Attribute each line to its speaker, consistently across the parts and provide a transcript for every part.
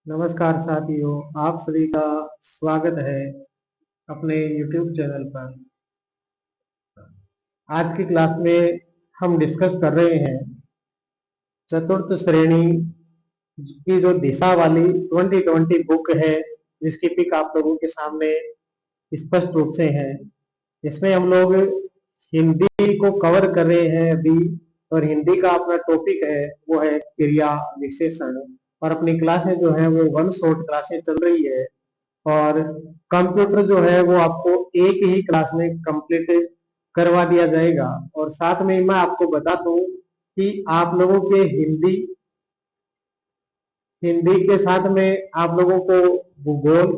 Speaker 1: नमस्कार साथियों, आप सभी का स्वागत है अपने YouTube चैनल पर। आज की क्लास में हम डिस्कस कर रहे हैं चतुर्थ श्रेणी की जो दिशा वाली 2020 बुक है, जिसकी पिक आप लोगों के सामने स्पष्ट रूप से है। इसमें हम लोग हिंदी को कवर कर रहे हैं अभी, और हिंदी का अपना टॉपिक है वो है क्रिया विशेषण। और अपनी क्लासें जो है वो वन शॉट क्लासें चल रही है, और कंप्यूटर जो है वो आपको एक ही क्लास में कंप्लीट करवा दिया जाएगा। और साथ में मैं आपको बता दूं कि आप लोगों के हिंदी हिंदी के साथ में आप लोगों को भूगोल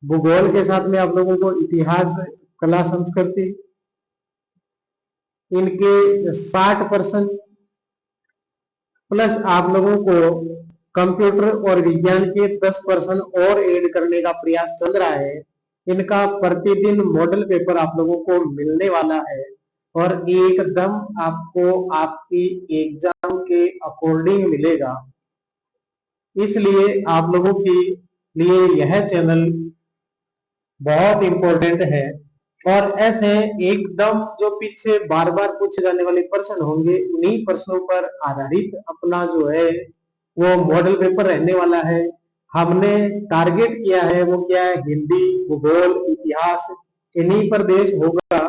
Speaker 1: भूगोल के साथ में आप लोगों को इतिहास, कला, संस्कृति, इनके 60% प्लस आप लोगों को कंप्यूटर और विज्ञान के 10% और ऐड करने का प्रयास चल रहा है। इनका प्रतिदिन मॉडल पेपर आप लोगों को मिलने वाला है, और एकदम आपको आपकी एग्जाम के अकॉर्डिंग मिलेगा। इसलिए आप लोगों के लिए यह चैनल बहुत इंपॉर्टेंट है। और ऐसे एकदम जो पीछे बार बार पूछे जाने वाले प्रश्न होंगे, उन्हीं प्रश्नों पर आधारित अपना जो है वो मॉडल पेपर रहने वाला है। हमने टारगेट किया है वो क्या है, हिंदी, भूगोल, इतिहास, इन्हीं पर बेस होगा।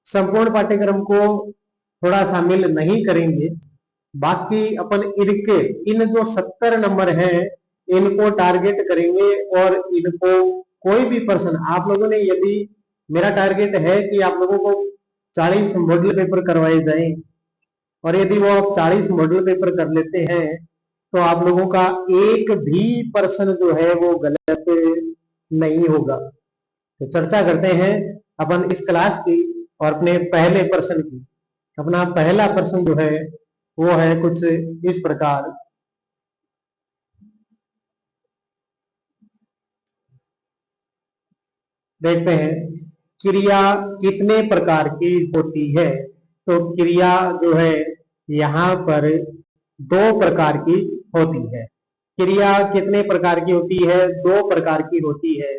Speaker 1: संपूर्ण पाठ्यक्रम को थोड़ा शामिल नहीं करेंगे। बाकी अपन इनके इन जो 70 नंबर हैं इनको टारगेट करेंगे, और इनको कोई भी प्रश्न आप लोगों ने, यदि मेरा टारगेट है कि आप लोगों को 40 मॉडल पेपर करवाए जाएं, और यदि वो आप 40 मॉडल पेपर कर लेते हैं तो आप लोगों का एक भी प्रश्न जो है वो गलत नहीं होगा। तो चर्चा करते हैं अपन इस क्लास की और अपने पहले प्रश्न की। अपना पहला प्रश्न जो है वो है कुछ इस प्रकार। देखते हैं क्रिया कितने प्रकार की होती है। तो क्रिया जो है यहाँ पर दो प्रकार की होती है। क्रिया कितने प्रकार की होती है? दो प्रकार की होती है।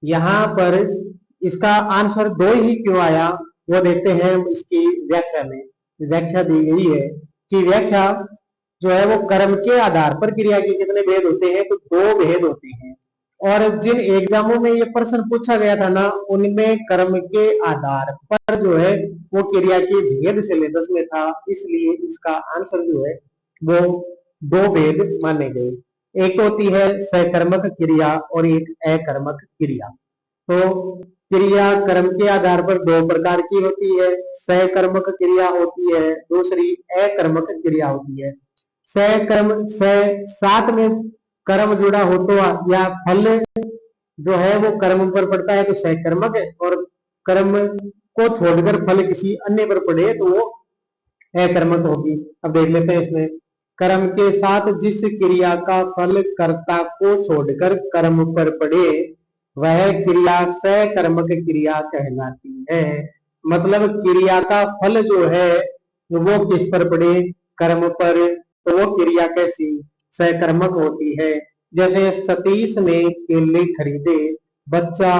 Speaker 1: यहाँ पर इसका आंसर दो ही क्यों आया वो देखते हैं इसकी व्याख्या में। व्याख्या दी गई है कि व्याख्या जो है वो कर्म के आधार पर क्रिया के कितने भेद होते हैं, तो दो भेद होते हैं। और जिन एग्जामों में ये प्रश्न पूछा गया था ना, उनमें कर्म के आधार पर जो है वो क्रिया के भेद सिलेबस में था। इसलिए इसका आंसर जो है वो दो भेद माने गए। एक तो होती है सकर्मक क्रिया और एक अकर्मक क्रिया। तो क्रिया कर्म के आधार पर दो प्रकार की होती है। सकर्मक क्रिया होती है, दूसरी अकर्मक क्रिया होती है। सकर्म स साथ में कर्म जुड़ा हो तो या फल जो है वो कर्म पर पड़ता है तो सकर्मक है, और कर्म को छोड़कर फल किसी अन्य पर पड़े तो वो अकर्मक होगी। अब देख लेते हैं इसमें। कर्म के साथ जिस क्रिया का फल कर्ता को छोड़कर कर्म पर पड़े वह क्रिया सकर्मक क्रिया कहलाती है। मतलब क्रिया का फल जो है वो किस पर पड़े? कर्म पर, तो वो क्रिया कैसी? सकर्मक होती है। जैसे सतीश ने केले खरीदे, बच्चा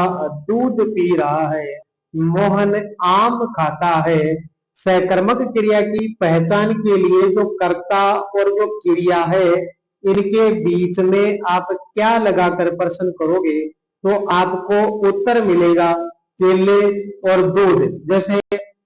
Speaker 1: दूध पी रहा है, मोहन आम खाता है। सकर्मक क्रिया की पहचान के लिए जो कर्ता और जो क्रिया है इनके बीच में आप क्या लगाकर प्रश्न करोगे तो आपको उत्तर मिलेगा केले और दूध। जैसे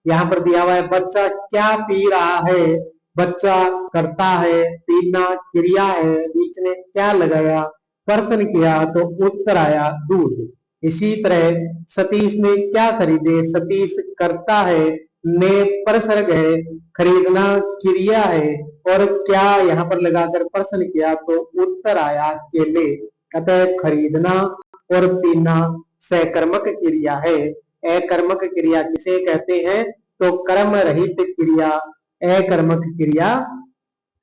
Speaker 1: यहाँ पर दिया हुआ है बच्चा क्या पी रहा है, बच्चा करता है, पीना क्रिया है, बीच में क्या लगाया, प्रश्न किया तो उत्तर आया दूध। इसी तरह सतीश ने क्या खरीदे, सतीश करता है, ने प्रसर्ग है, खरीदना क्रिया है, और क्या यहाँ पर लगाकर प्रश्न किया तो उत्तर आया केले। अतः खरीदना और पीना सकर्मक क्रिया है। अकर्मक क्रिया किसे कहते हैं? तो कर्म रहित क्रिया अकर्मक क्रिया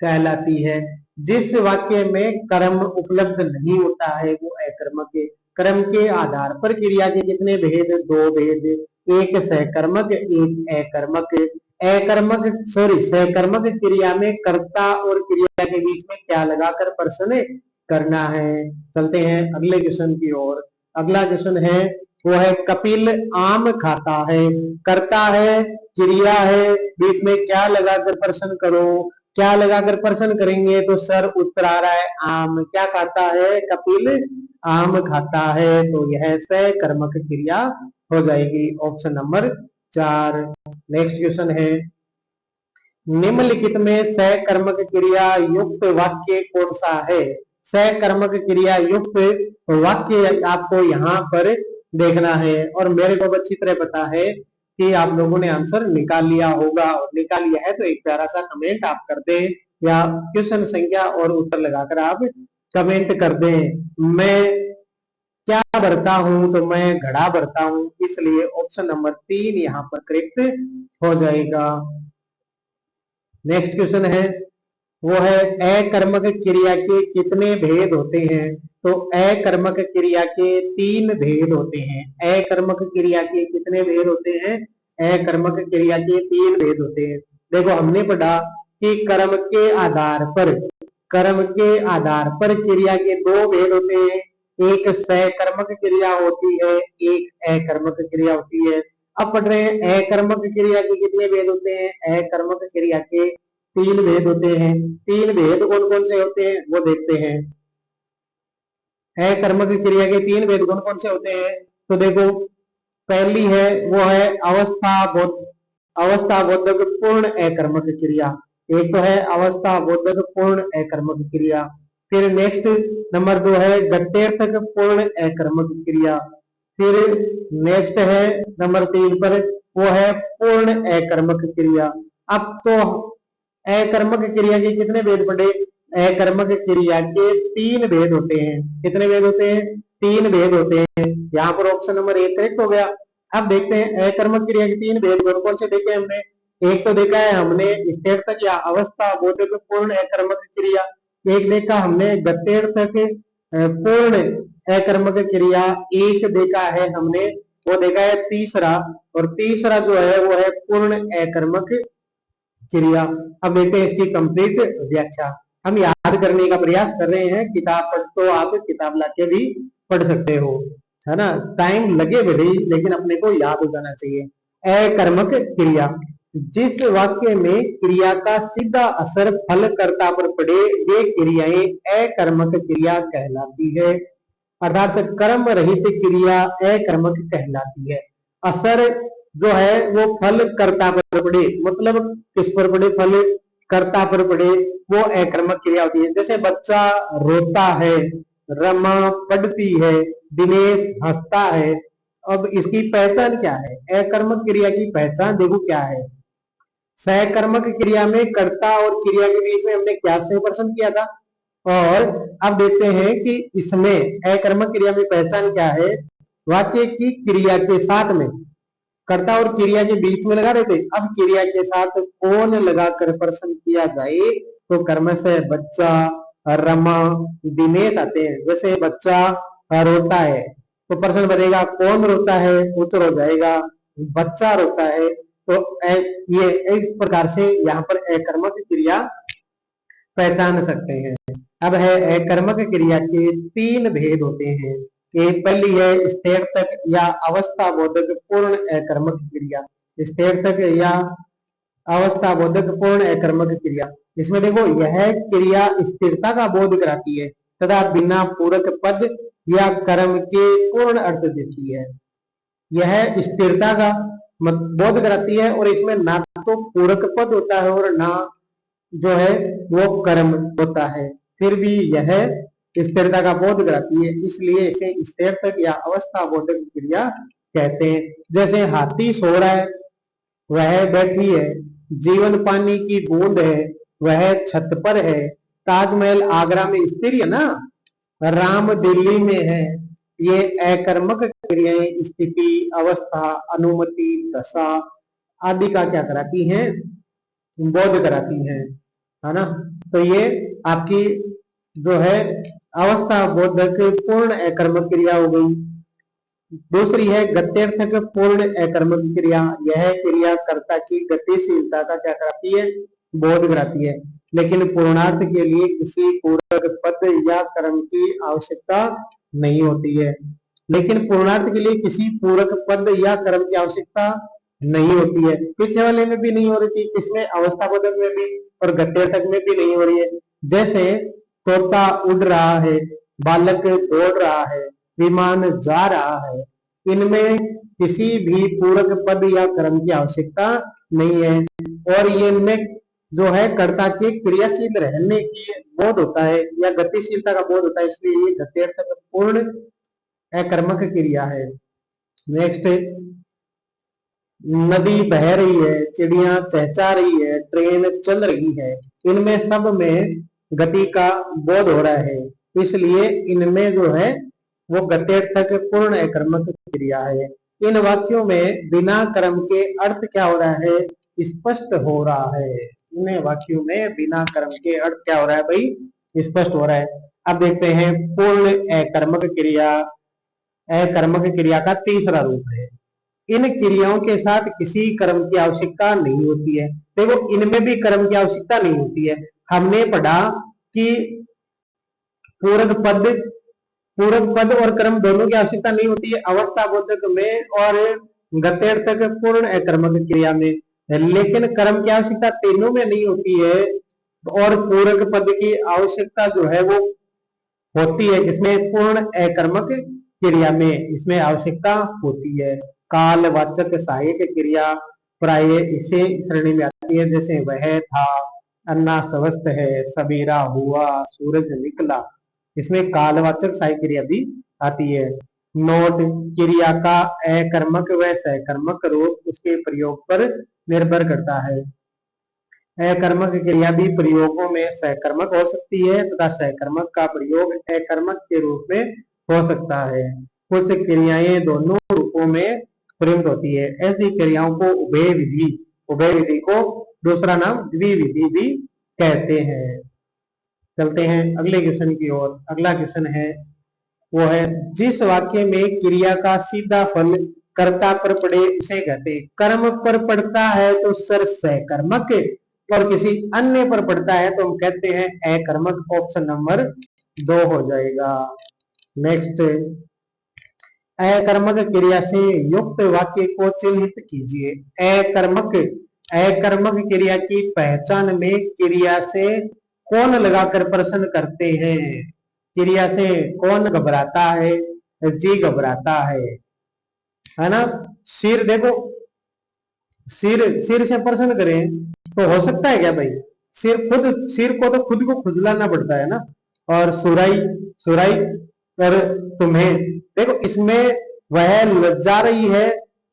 Speaker 1: कहलाती है। जिस वाक्य में कर्म उपलब्ध नहीं होता है वो अकर्मक है। कर्म के आधार पर क्रिया के कितने भेद? दो भेद, एक सकर्मक एक अकर्मक। सकर्मक क्रिया में कर्ता और क्रिया के बीच में क्या लगाकर प्रश्न करना है। चलते हैं अगले क्वेश्चन की ओर। अगला क्वेश्चन है वो है कपिल आम खाता है। कर्ता है, क्रिया है, बीच में क्या लगाकर प्रश्न करो। क्या लगाकर प्रश्न करेंगे तो सर उत्तर आ रहा है आम। क्या खाता है? कपिल आम खाता है। तो यह सकर्मक क्रिया हो जाएगी, ऑप्शन नंबर 4। नेक्स्ट क्वेश्चन है निम्नलिखित में सकर्मक क्रिया युक्त वाक्य कौन सा है। सकर्मक क्रिया युक्त वाक्य आपको यहाँ पर देखना है और मेरे को अच्छी तरह पता है कि आप लोगों ने आंसर निकाल लिया होगा, और निकाल लिया है तो एक प्यारा सा कमेंट आप कर दें या क्वेश्चन संख्या और उत्तर लगाकर आप कमेंट कर दें। मैं क्या भरता हूं तो मैं घड़ा भरता हूं, इसलिए ऑप्शन नंबर 3 यहाँ पर करेक्ट हो जाएगा। नेक्स्ट क्वेश्चन है वो है अकर्मक क्रिया के कितने भेद होते हैं। तो अकर्मक क्रिया के 3 भेद होते हैं। अकर्मक क्रिया के कितने भेद होते हैं? अकर्मक क्रिया के 3 भेद होते हैं। देखो हमने पढ़ा कि कर्म के आधार पर क्रिया के 2 भेद होते हैं। एक सकर्मक क्रिया होती है, एक अकर्मक क्रिया होती है। अब पढ़ रहे हैं अकर्मक क्रिया के कितने भेद होते हैं। अकर्मक क्रिया के 3 भेद होते हैं। 3 भेद कौन कौन से होते हैं वो देखते हैं। अकर्मक क्रिया के 3 भेद कौन कौन से होते हैं तो देखो पहली है वो है अवस्था बोधक पूर्ण अकर्मक क्रिया। एक तो है अवस्था बोधक पूर्ण अकर्मक क्रिया। फिर नेक्स्ट नंबर 2 है गत्यर्थक पूर्ण अकर्मक क्रिया। फिर नेक्स्ट है नंबर 3 पर वो है पूर्ण अकर्मक क्रिया। अब तो अकर्मक क्रिया के कितने भेद पढ़े। अकर्मक क्रिया के 3 भेद होते हैं। कितने भेद होते हैं? 3 भेद होते हैं। यहाँ पर ऑप्शन नंबर 1 करेक्ट हो गया। अब देखते हैं अकर्मक क्रिया के 3 भेद कौन कौन से देखे हमने। एक तो देखा है हमने स्थिरतक या अवस्था बोधक पूर्ण अकर्मक क्रिया। एक देखा हमने गत्यर्थक पूर्ण अकर्मक क्रिया। एक देखा है हमने वो देखा है तीसरा, और तीसरा जो है वो है पूर्ण अकर्मक क्रिया। अब देखते हैं इसकी कंप्लीट व्याख्या। हम याद करने का प्रयास कर रहे हैं, किताब पढ़ तो आप किताब लाके भी पढ़ सकते हो, है ना। टाइम लगे भले लेकिन अपने को याद हो जाना चाहिए। अकर्मक क्रिया जिस वाक्य में क्रिया का सीधा असर फल कर्ता पर पड़े वे क्रियाएं अकर्मक क्रिया कहलाती है। अर्थात कर्म रहित क्रिया अकर्मक कहलाती है। असर जो है वो फल कर्ता पर पड़े, मतलब किस पर पड़े? फल कर्ता पर पड़े, वो अकर्मक क्रिया होती है। जैसे बच्चा रोता है, रमा पढ़ती है, दिनेश हंसता है। अब इसकी पहचान क्या है? अकर्मक क्रिया की पहचान देखो क्या है। सकर्मक क्रिया में कर्ता और क्रिया के बीच में हमने क्या से प्रश्न किया था, और अब देखते हैं कि इसमें अकर्मक क्रिया में पहचान क्या है। वाक्य की क्रिया के साथ में कर्ता और क्रिया के बीच में लगा रहे थे। अब क्रिया के साथ कौन लगाकर प्रश्न किया जाए तो कर्म से बच्चा, रमा, दिनेश आते हैं। जैसे बच्चा रोता है तो प्रश्न बनेगा कौन रोता है, उत्तर हो जाएगा बच्चा रोता है। तो ये इस प्रकार से यहाँ पर अकर्मक क्रिया पहचान सकते हैं। अब है अकर्मक क्रिया के 3 भेद होते हैं। कि पहली है स्थिरतक या अवस्था बोधक पूर्ण अकर्मक क्रिया। स्थिरतक या अवस्था बोधक पूर्ण अकर्मक क्रिया, इसमें देखो यह क्रिया स्थिरता का बोध कराती है तथा बिना पूरक पद या कर्म के पूर्ण अर्थ देती है। यह स्थिरता का बोध कराती है और इसमें ना तो पूरक पद होता है और ना जो है वो कर्म होता है, फिर भी यह स्थिरता का बोध कराती है, इसलिए इसे स्थिरतक या अवस्था बोधक क्रिया कहते हैं। जैसे हाथी सो रहा है, वह बैठी है, जीवन पानी की बूंद है, वह छत पर है, ताजमहल आगरा में स्थिर है ना, राम दिल्ली में है। ये अकर्मक क्रियाएं स्थिति, अवस्था, अनुमति, दशा आदि का क्या कराती हैं? बोध कराती हैं, है ना। तो ये आपकी जो है अवस्था बोधक पूर्ण अकर्मक क्रिया हो गई। दूसरी है गत्यर्थक पूर्ण अकर्मक क्रिया। यह क्रिया कर्ता की गतिशीलता का क्या कराती है, बोध कराती है, लेकिन पूर्णार्थ के लिए किसी पूरक पद या कर्म की आवश्यकता नहीं होती है। लेकिन पूर्णार्थ के लिए किसी पूरक पद या कर्म की आवश्यकता नहीं होती है। पीछे वाले में भी नहीं हो रही थी, किसमें, अवस्था बोधक में भी और गत्यर्थक में भी नहीं हो रही है। जैसे तोता उड़ रहा है, बालक दौड़ रहा है, विमान जा रहा है, इनमें किसी भी पूरक पद या कर्म की आवश्यकता नहीं है, और ये इनमें जो है कर्ता के क्रियाशील रहने की बोध होता है या गतिशीलता का बोध होता है, इसलिए ये गत्यर्थक पूर्ण अकर्मक क्रिया है। नेक्स्ट, नदी बह रही है, चिड़िया चहचा रही है, ट्रेन चल रही है, इनमें सब में गति का बोध हो रहा है, इसलिए इनमें जो है वो गत्यर्थक पूर्ण अकर्मक क्रिया है। इन वाक्यों में बिना कर्म के अर्थ क्या हो रहा है, स्पष्ट हो रहा है। इन वाक्यों में बिना कर्म के अर्थ क्या हो रहा है भाई, स्पष्ट हो रहा है। अब देखते हैं पूर्ण अकर्मक क्रिया। अकर्मक क्रिया का तीसरा रूप है, इन क्रियाओं के साथ किसी कर्म की आवश्यकता नहीं होती है। देखो इनमें भी कर्म की आवश्यकता नहीं होती है। हमने पढ़ा कि पूरक पद और कर्म दोनों की आवश्यकता नहीं होती है अवस्था बोधक में और गत्यर्थक पूर्ण अकर्मक क्रिया में, लेकिन कर्म की आवश्यकता तीनों में नहीं होती है, और पूरक पद की आवश्यकता जो है वो होती है, इसमें पूर्ण अकर्मक क्रिया में इसमें आवश्यकता होती है। कालवाचक सहायक क्रिया प्राय इसे श्रेणी में आती है, जैसे वह था, अन्ना स्वस्थ है, सवेरा हुआ, सूरज निकला, इसमें कालवाचक सहायक क्रिया भी आती है। नोट, क्रिया का अकर्मक व सकर्मक रूप उसके प्रयोग पर निर्भर करता है। अकर्मक क्रिया भी प्रयोगों में सकर्मक हो सकती है तथा सकर्मक का प्रयोग अकर्मक के रूप में हो सकता है। कुछ क्रियाएं दोनों रूपों में प्रयुक्त होती है, ऐसी क्रियाओं को उभय विधि को दूसरा नाम द्विविधि भी कहते हैं। चलते हैं अगले क्वेश्चन की ओर। अगला क्वेश्चन है वो है, जिस वाक्य में क्रिया का सीधा फल कर्ता पर पड़े उसे कहते हैं। कर्म पर पड़ता है तो सर सकर्मक, और किसी अन्य पर पड़ता है तो हम कहते हैं अकर्मक। ऑप्शन नंबर 2 हो जाएगा। नेक्स्ट, अकर्मक क्रिया से युक्त वाक्य को चिन्हित कीजिए। अकर्मक क्रिया की पहचान में क्रिया से कौन लगाकर प्रश्न करते हैं। क्रिया से कौन घबराता है, जी घबराता है ना। सिर देखो, सिर से प्रश्न करें तो हो सकता है क्या भाई, सिर को तो खुद को खुजलाना पड़ता है ना। और सुराई पर तुम्हें, देखो इसमें वह लज्जा रही है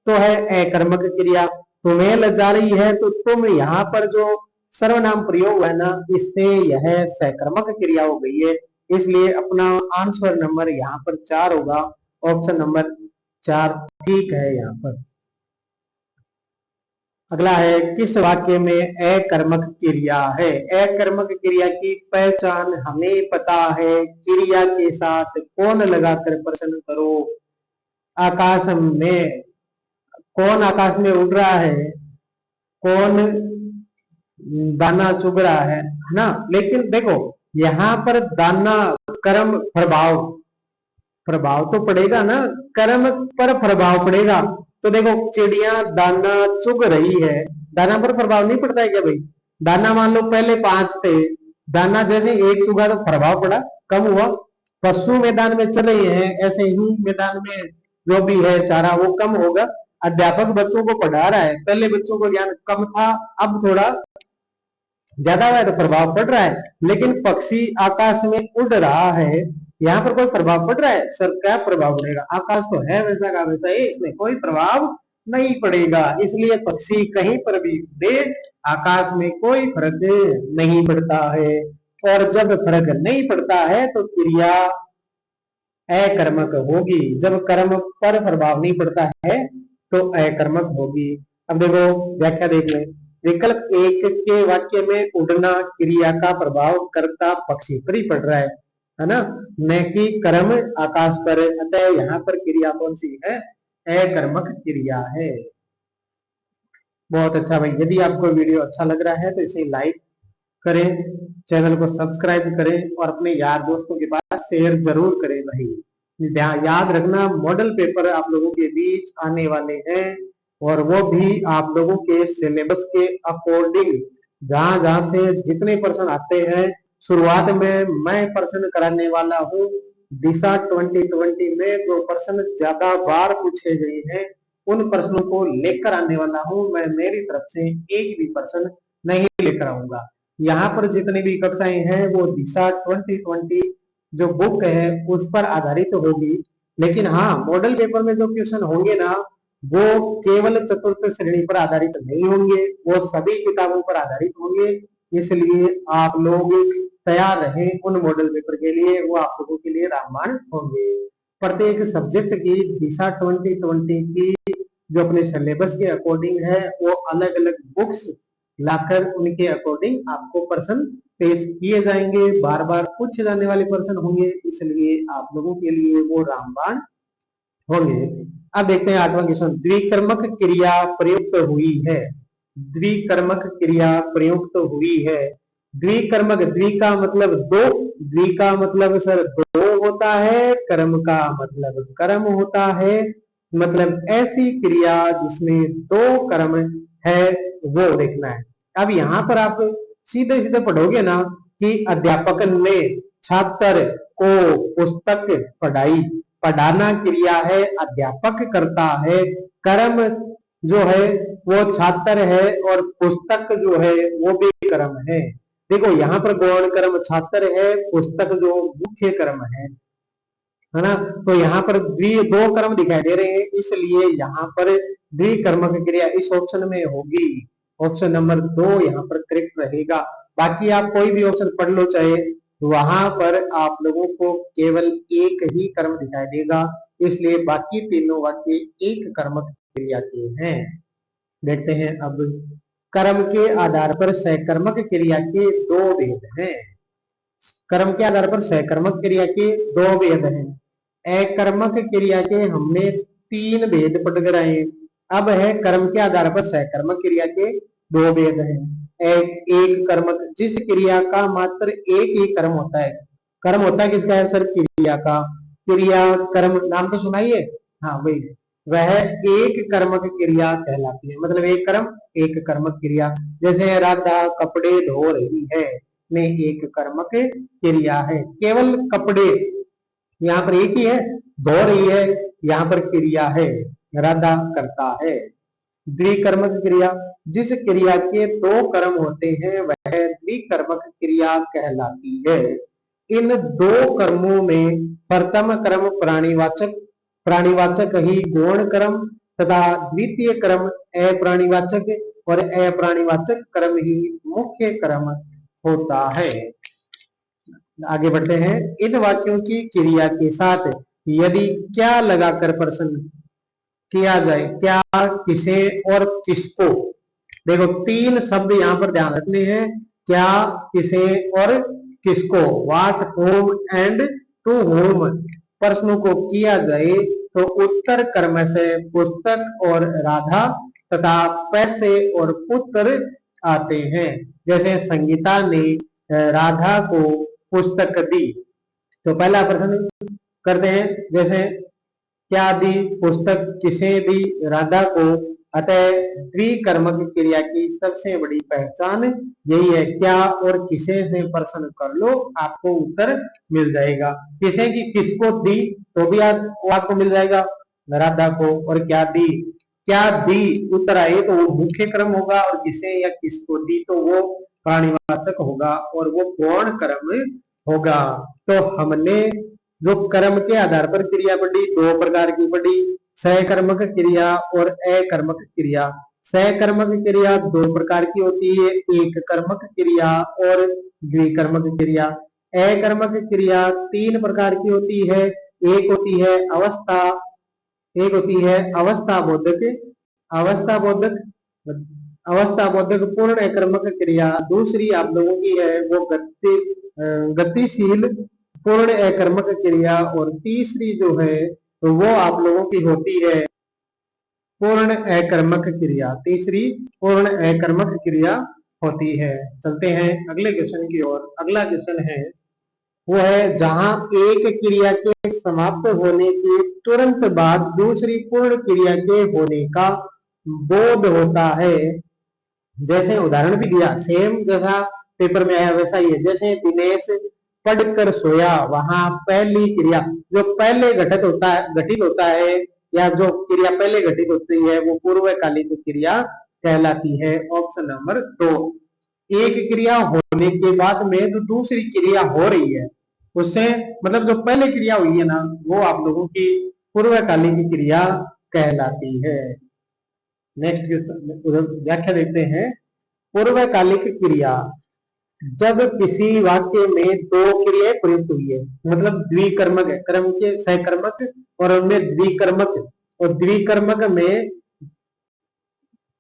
Speaker 1: तो है अकर्मक क्रिया, तुम्हें लज्जा रही है तो तुम, यहाँ पर जो सर्वनाम प्रयोग है ना, इससे यह सकर्मक क्रिया हो गई है, इसलिए अपना आंसर नंबर यहाँ पर 4 होगा। ऑप्शन नंबर 4 ठीक है यहाँ पर। अगला है, किस वाक्य में अकर्मक क्रिया है। अकर्मक क्रिया की पहचान हमें पता है, क्रिया के साथ कौन लगाकर प्रश्न करो। आकाश में, कौन आकाश में उड़ रहा है, कौन दाना चुग रहा है ना। लेकिन देखो यहाँ पर दाना, कर्म प्रभाव तो पड़ेगा ना, कर्म पर प्रभाव पड़ेगा। तो देखो चिड़िया दाना चुग रही है, दाना पर प्रभाव नहीं पड़ता है क्या भाई। दाना मान लो पहले 5 थे, दाना जैसे एक चुगा तो प्रभाव पड़ा, कम हुआ। पशु मैदान में चल रहे हैं, ऐसे ही मैदान में जो भी है चारा वो कम होगा। अध्यापक बच्चों को पढ़ा रहा है, पहले बच्चों को ज्ञान कम था, अब थोड़ा ज्यादा हुआ है तो प्रभाव पड़ रहा है। लेकिन पक्षी आकाश में उड़ रहा है, यहाँ पर कोई प्रभाव पड़ रहा है सर, क्या प्रभाव पड़ेगा, आकाश तो है वैसा का वैसा ही, इसमें कोई प्रभाव नहीं पड़ेगा, इसलिए पक्षी कहीं पर भी उड़े आकाश में कोई फर्क नहीं पड़ता है। और जब फर्क नहीं पड़ता है तो क्रिया अकर्मक होगी, जब कर्म पर प्रभाव नहीं पड़ता है तो अकर्मक होगी। अब देखो व्याख्या देख ले। विकल्प 1 के वाक्य में उड़ना क्रिया का प्रभाव कर्ता पक्षी पर ही पड़ रहा है, है ना, न कि कर्म आकाश पर। अतः यहाँ पर क्रिया कौन सी है? अकर्मक क्रिया है। बहुत अच्छा भाई, यदि आपको वीडियो अच्छा लग रहा है तो इसे लाइक करें, चैनल को सब्सक्राइब करें और अपने यार दोस्तों के पास शेयर जरूर करें भाई। याद रखना, मॉडल पेपर आप लोगों के बीच आने वाले हैं और वो भी आप लोगों के सिलेबस के अकॉर्डिंग। जहां जहां से जितने प्रश्न आते हैं, शुरुआत में मैं प्रश्न कराने वाला हूँ। दिशा 2020 में जो प्रश्न ज्यादा बार पूछे गए हैं उन प्रश्नों को लेकर आने वाला हूँ मैं। मेरी तरफ से एक भी प्रश्न नहीं लेकर आऊंगा। यहाँ पर जितनी भी कक्षाएं हैं वो दिशा 2020 जो बुक है उस पर आधारित होगी। लेकिन हाँ, मॉडल पेपर में जो क्वेश्चन होंगे ना, वो केवल चतुर्थ श्रेणी पर आधारित नहीं होंगे, वो सभी किताबों पर आधारित होंगे। इसलिए आप लोग तैयार रहें उन मॉडल पेपर के लिए, वो आप लोगों के लिए रामबाण होंगे। प्रत्येक सब्जेक्ट की दिशा 2020 की जो अपने सिलेबस के अकॉर्डिंग है वो अलग अलग बुक्स लाकर उनके अकॉर्डिंग आपको प्रश्न पेश किए जाएंगे। बार बार पूछे जाने वाले प्रश्न होंगे, इसलिए आप लोगों के लिए वो रामबाण होंगे। अब देखते हैं 8वां क्वेश्चन। द्विकर्मक क्रिया प्रयुक्त हुई है। द्विकर्मक क्रिया प्रयुक्त हुई है। द्विकर्मक, द्वि का मतलब दो, द्वि का मतलब सर दो होता है, कर्म का मतलब कर्म होता है। मतलब ऐसी क्रिया जिसमें दो कर्म है वो देखना है। अब यहाँ पर आप सीधे सीधे पढ़ोगे ना कि अध्यापक ने छात्र को पुस्तक पढ़ाई। पढ़ाना क्रिया है, अध्यापक करता है। कर्म जो है वो छात्र है और पुस्तक जो है वो भी कर्म है। देखो यहाँ पर गौण कर्म छात्र है, पुस्तक जो मुख्य कर्म है ना। तो यहाँ पर दो कर्म दिखाई दे रहे हैं, इसलिए यहाँ पर द्विकर्मक क्रिया इस ऑप्शन में होगी। ऑप्शन नंबर 2 यहाँ पर करेक्ट रहेगा। बाकी आप कोई भी ऑप्शन पढ़ लो चाहे, वहां पर आप लोगों को केवल एक ही कर्म दिखाई देगा, इसलिए बाकी तीनों वाक्य एक कर्मक क्रिया के हैं। देखते हैं अब, कर्म के आधार पर सहकर्मक क्रिया के दो भेद हैं। कर्म के आधार पर सहकर्मक क्रिया के दो भेद हैं। अकर्मक क्रिया के हमने 3 भेद पढ़ कर आए। अब है कर्म के आधार पर सहकर्मक क्रिया के 2 भेद हैं। एक कर्मक, जिस क्रिया का मात्र एक ही कर्म होता है। कर्म होता है किसका है सर? क्रिया का। क्रिया कर्म नाम तो सुनाइए, हाँ वही, वह एक कर्मक क्रिया कहलाती है। मतलब एक कर्म एक कर्मक क्रिया। जैसे राधा कपड़े धो रही है, में एक कर्मक क्रिया है। केवल कपड़े यहाँ पर एक ही है, धो रही है यहाँ पर क्रिया है, राधा करता है। द्विकर्मक क्रिया, जिस क्रिया के 2 कर्म होते हैं वह द्विकर्मक क्रिया कहलाती है। इन 2 कर्मों में प्रथम कर्म प्राणीवाचक, प्राणीवाचक ही गौण कर्म तथा द्वितीय कर्म अप्राणीवाचक और अप्राणीवाचक कर्म ही मुख्य कर्म होता है। आगे बढ़ते हैं। इन वाक्यों की क्रिया के साथ यदि क्या लगाकर प्रश्न किया जाए, क्या, किसे और किसको। देखो 3 शब्द यहाँ पर ध्यान रखने हैं, क्या, किसे और किसको। वाट, होम एंड टू होम प्रश्नों को किया जाए तो उत्तर कर्म से पुस्तक और राधा तथा पैसे और पुत्र आते हैं। जैसे संगीता ने राधा को पुस्तक दी, तो पहला प्रश्न करते हैं, जैसे क्या दी? पुस्तक। किसे दी? राधा को। अतः द्विकर्मक क्रिया की सबसे बड़ी पहचान यही है, क्या और किसे से प्रश्न कर लो आपको उत्तर मिल जाएगा। किसे की किसको दी तो भी आपको मिल जाएगा, राधा को। और क्या दी, क्या दी उत्तर आए तो वो मुख्य क्रम होगा, और किसे या किसको दी तो वो प्राणीवाचक होगा और वो गौण कर्म होगा। तो हमने जो कर्म के आधार पर क्रिया पढ़ी, 2 प्रकार की पढ़ी, सहकर्मक क्रिया और अकर्मक क्रिया। सहकर्मक क्रिया 2 प्रकार की होती है, एक कर्मक क्रिया और द्विकर्मक क्रिया। अकर्मक क्रिया 3 प्रकार की होती है, एक होती है अवस्था, एक होती है अवस्था बोधक, अवस्था बोधक, अवस्था बोधक पूर्ण अकर्मक क्रिया। दूसरी आप लोगों की है वो गतिशील पूर्ण अकर्मक क्रिया, और तीसरी जो है तो वो आप लोगों की होती है पूर्ण अकर्मक क्रिया। तीसरी पूर्ण अकर्मक क्रिया होती है। चलते हैं अगले क्वेश्चन की ओर। अगला क्वेश्चन है वो है जहां एक क्रिया के समाप्त होने के तुरंत बाद दूसरी पूर्ण क्रिया के होने का बोध होता है। जैसे उदाहरण भी दिया, सेम जैसा पेपर में आया वैसा ही है। जैसे दिनेश पढ़कर सोया, वहां पहली क्रिया जो पहले घटित होता है या जो क्रिया पहले घटित होती है वो पूर्वकालिक क्रिया कहलाती है। Option number 2। एक क्रिया होने के बाद में जो दूसरी क्रिया हो रही है उससे मतलब जो पहले क्रिया हुई है ना वो आप लोगों की पूर्वकालिक क्रिया कहलाती है। नेक्स्ट व्याख्या देखते हैं। पूर्वकालिक क्रिया जब किसी वाक्य में दो क्रियाएं प्रयुक्त हुई है, मतलब द्विकर्मक है, कर्म के सहकर्मक और उनमें द्विकर्मक, और द्विकर्मक में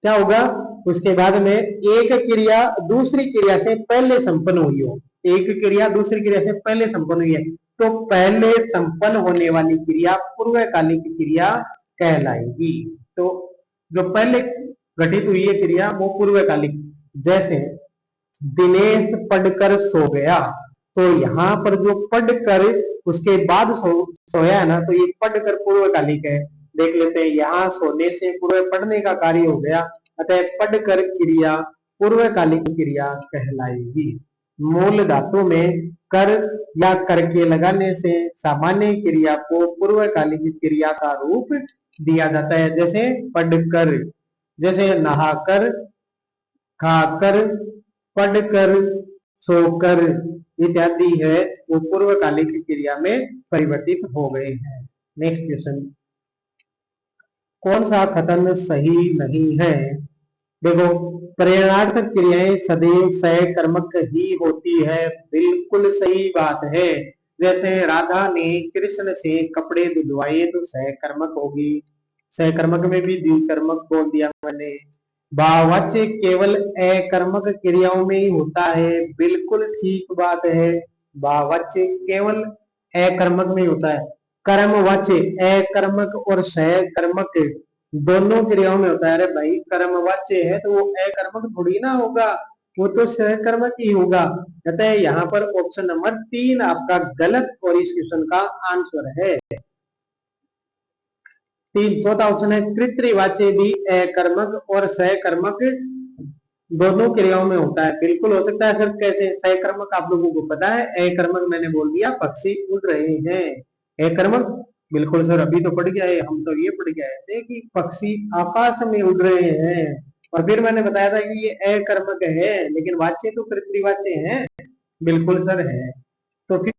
Speaker 1: क्या होगा उसके बाद में एक क्रिया दूसरी क्रिया से पहले संपन्न हुई हो, एक क्रिया दूसरी क्रिया से पहले संपन्न हुई है तो पहले संपन्न होने वाली क्रिया पूर्वकालिक क्रिया कहलाएगी। तो जो पहले घटित हुई है क्रिया वो पूर्वकालिक। जैसे दिनेश पढ़कर सो गया, तो यहाँ पर जो पढ़कर उसके बाद सोया है ना तो ये पढ़कर पूर्वकालिक है। देख लेते हैं, यहाँ सोने से पूर्व पढ़ने का कार्य हो गया, अतः पढ़कर क्रिया पूर्वकालिक क्रिया कहलाएगी। मूल धातु में कर या करके लगाने से सामान्य क्रिया को पूर्वकालिक क्रिया का रूप दिया जाता है। जैसे पढ़कर, जैसे नहाकर, खाकर, पढ़कर, सोकर इत्यादि है वो पूर्वकालिक क्रिया में परिवर्तित हो गए हैं। नेक्स्ट क्वेश्चन, कौन सा कथन सही नहीं है? देखो, प्रेरणार्थक क्रियाएं सदैव सहकर्मक ही होती है, बिल्कुल सही बात है। जैसे राधा ने कृष्ण से कपड़े धुलवाए तो सहकर्मक होगी, सहकर्मक में भी द्विकर्मक बोल दिया मैंने। भाववाच्य केवल अकर्मक क्रियाओं में ही होता है, बिल्कुल ठीक बात है। भाववाच्य केवल अकर्मक में ही होता है। कर्मवाच्य अकर्मक और सहकर्मक दोनों क्रियाओं में होता है। अरे भाई, कर्मवाच्य है तो वो अकर्मक थोड़ी ना होगा, वो तो सहकर्मक ही होगा। अतः यहाँ पर ऑप्शन नंबर 3 आपका गलत और इस क्वेश्चन का आंसर है। चौथा ऑप्शन है कृतवाच्य भी अकर्मक और सहकर्मक दोनों क्रियाओं में होता है। बिल्कुल हो सकता है सर, कैसे? सहकर्मक आप लोगों को पता है, अकर्मक मैंने बोल दिया पक्षी उड़ रहे हैं। अकर्मक बिल्कुल सर अभी तो पढ़ गया है, हम तो ये पढ़ गया है कि पक्षी आकाश में उड़ रहे हैं, और फिर मैंने बताया था कि ये अकर्मक है, लेकिन वाच्य तो कृतवाच्य है। बिल्कुल सर है। तो फिर